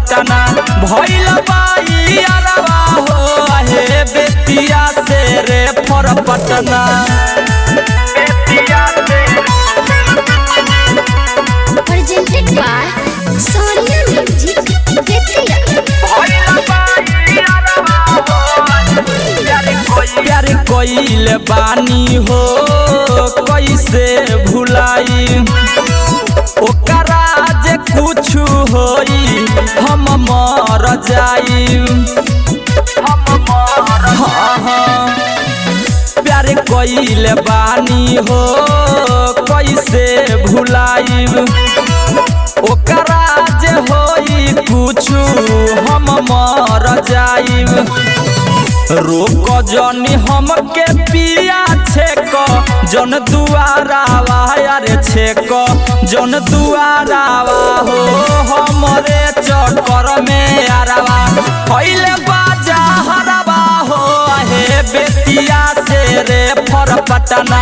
पटना भइल बाई अरवा हो हे बेतिया से रे फर Patna presented by Sonia Music Betia प्यार कोइल बानी हो कैसे भुलाई ओकरा जे कुछ होई हम मर जाई प्यार कोइल बानी हो कैसे भुलाई ओकरा जे होई कुछ हम मर जाई रोक जनी हमके पिया छेक जन दुआरावा यारे छेक जन दुआरावा हो हमरे चक्कर में आरावा पहले बाजा हरावा हो हे बेतिया से रे फर पटना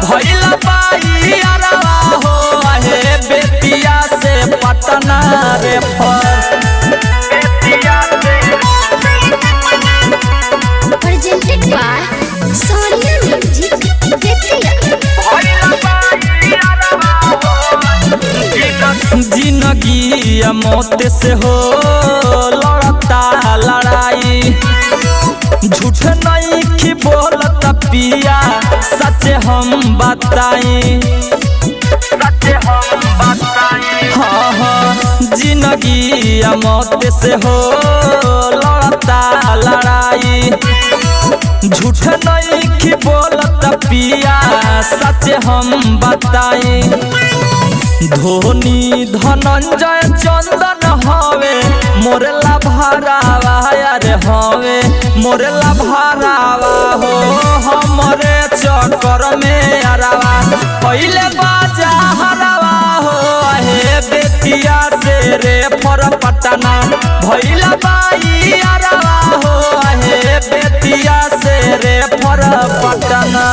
भइल बाई अरवा हो हे बेतिया से पटना रे फर presented by Sonia Music Betia जिंदगी मौत से हो लड़ता लड़ाई झूठ नहीं की बोलत पिया सच हम बताई हाँ जिंदगी मौत से हो लड़ता लड़ाई झूठ नहीं की बोलत पिया सच हम बताई धोनी धनंजय चंदन हवे मोरला भरावा यार हवे मोरला भरावा हो हमरे चक्कर में आरावा पहले बाजा हरावा हो हे बेतिया से रे फर पटना भइल बाई अरवा हो हे बेतिया से रे फर पटना।